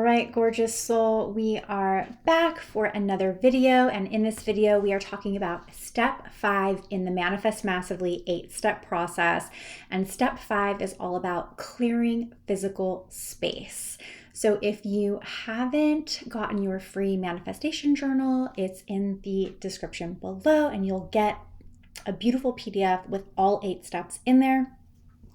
right, gorgeous soul, we are back for another video, and in this video we are talking about step 5 in the Manifest Massively 8-step process, and step 5 is all about clearing physical space. So if you haven't gotten your free manifestation journal, it's in the description below, and you'll get a beautiful PDF with all 8 steps in there.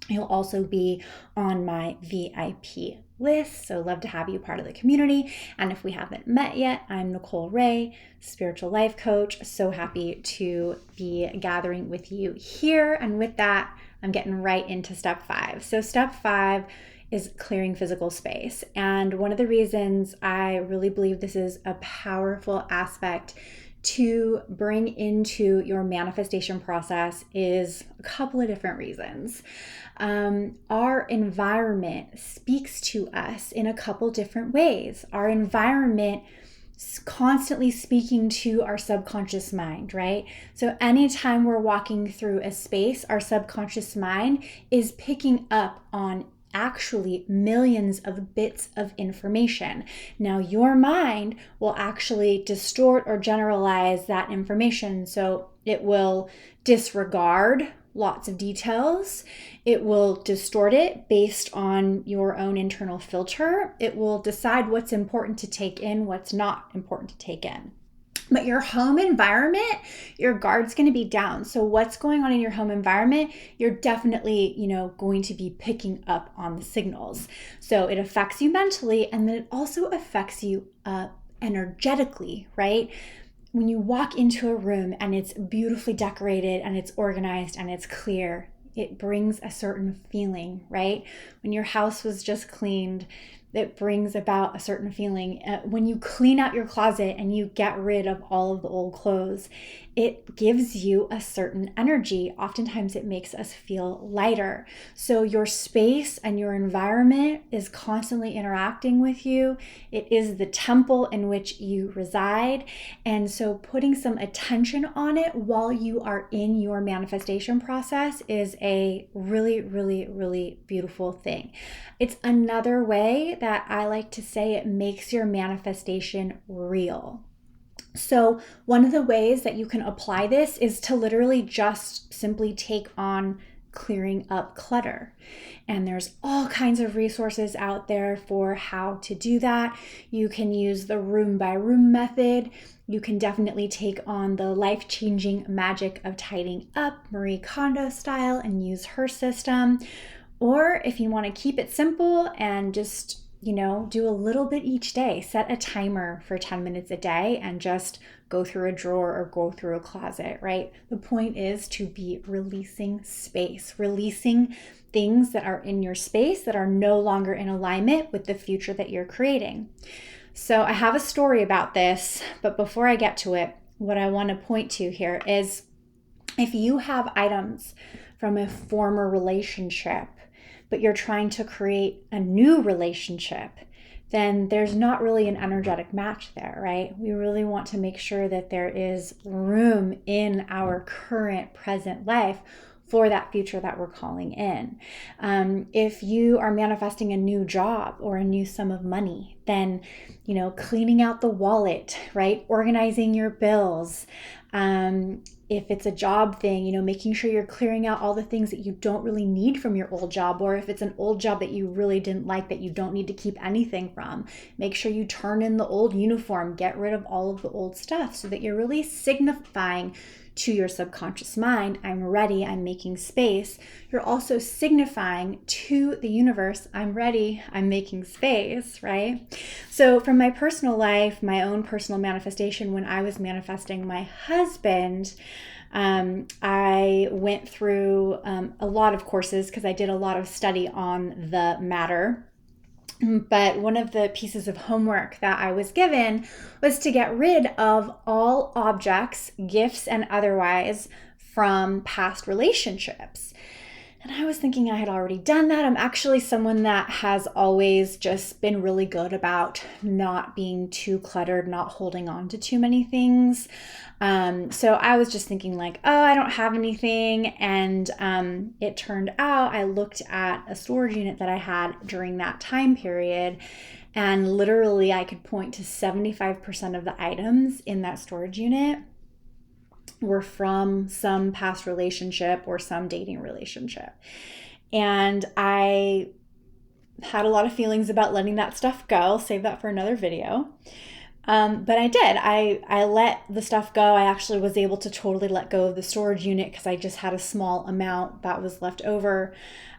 You'll also be on my VIP list, so love to have you part of the community. And if we haven't met yet, I'm Nicole Ray, spiritual life coach. So happy to be gathering with you here. And with that, I'm getting right into step 5. So step 5 is clearing physical space. And one of the reasons I really believe this is a powerful aspect to bring into your manifestation process is a couple of different reasons. Our environment speaks to us in a couple different ways. Our environment is constantly speaking to our subconscious mind, right? So anytime we're walking through a space, our subconscious mind is picking up on actually millions of bits of information. Now, your mind will actually distort or generalize that information. So it will disregard lots of details. It will distort it based on your own internal filter. It will decide what's important to take in, what's not important to take in. But your home environment, your guard's going to be down. So what's going on in your home environment, you're definitely, going to be picking up on the signals. So it affects you mentally, and then it also affects you energetically, right? When you walk into a room and it's beautifully decorated and it's organized and it's clear, it brings a certain feeling, right? When your house was just cleaned, it brings about a certain feeling. When you clean out your closet and you get rid of all of the old clothes, it gives you a certain energy. Oftentimes it makes us feel lighter. So your space and your environment is constantly interacting with you. It is the temple in which you reside. And so putting some attention on it while you are in your manifestation process is a really, really, really beautiful thing. It's another way that I like to say it makes your manifestation real. So one of the ways that you can apply this is to literally just simply take on clearing up clutter. And there's all kinds of resources out there for how to do that. You can use the room by room method. You can definitely take on the life-changing magic of tidying up, Marie Kondo style, and use her system. Or if you want to keep it simple and just do a little bit each day. Set a timer for 10 minutes a day and just go through a drawer or go through a closet, right? The point is to be releasing space, releasing things that are in your space that are no longer in alignment with the future that you're creating. So I have a story about this, but before I get to it, what I want to point to here is if you have items from a former relationship, but you're trying to create a new relationship, then there's not really an energetic match there, right? We really want to make sure that there is room in our current present life for that future that we're calling in. If you are manifesting a new job or a new sum of money, then, cleaning out the wallet, right? Organizing your bills. If it's a job thing, making sure you're clearing out all the things that you don't really need from your old job, or if it's an old job that you really didn't like that you don't need to keep anything from, make sure you turn in the old uniform, get rid of all of the old stuff so that you're really signifying to your subconscious mind, I'm ready, I'm making space. You're also signifying to the universe, I'm ready, I'm making space, right? So from my personal life, my own personal manifestation, when I was manifesting my husband, I went through a lot of courses because I did a lot of study on the matter. But one of the pieces of homework that I was given was to get rid of all objects, gifts, and otherwise from past relationships. And I was thinking I had already done that. I'm actually someone that has always just been really good about not being too cluttered, not holding on to too many things. So I was just thinking like, oh, I don't have anything. And it turned out I looked at a storage unit that I had during that time period. And literally I could point to 75% of the items in that storage unit were from some past relationship or some dating relationship. And I had a lot of feelings about letting that stuff go. I'll save that for another video. But I did. I let the stuff go. I actually was able to totally let go of the storage unit because I just had a small amount that was left over.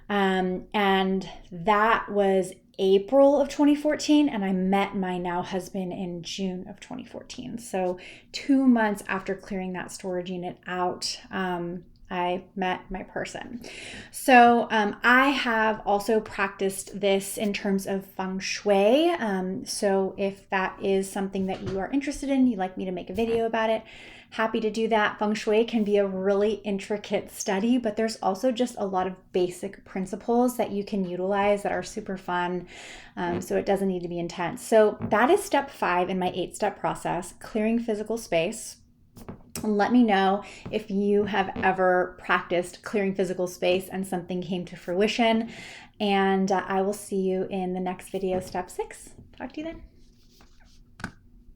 And that was April of 2014, and I met my now husband in June of 2014. So 2 months after clearing that storage unit out, I met my person. So I have also practiced this in terms of feng shui. So if that is something that you are interested in, you'd like me to make a video about it, happy to do that. Feng shui can be a really intricate study, but there's also just a lot of basic principles that you can utilize that are super fun. So it doesn't need to be intense. So that is step 5 in my 8-step process, clearing physical space. Let me know if you have ever practiced clearing physical space and something came to fruition. And I will see you in the next video, step 6. Talk to you then.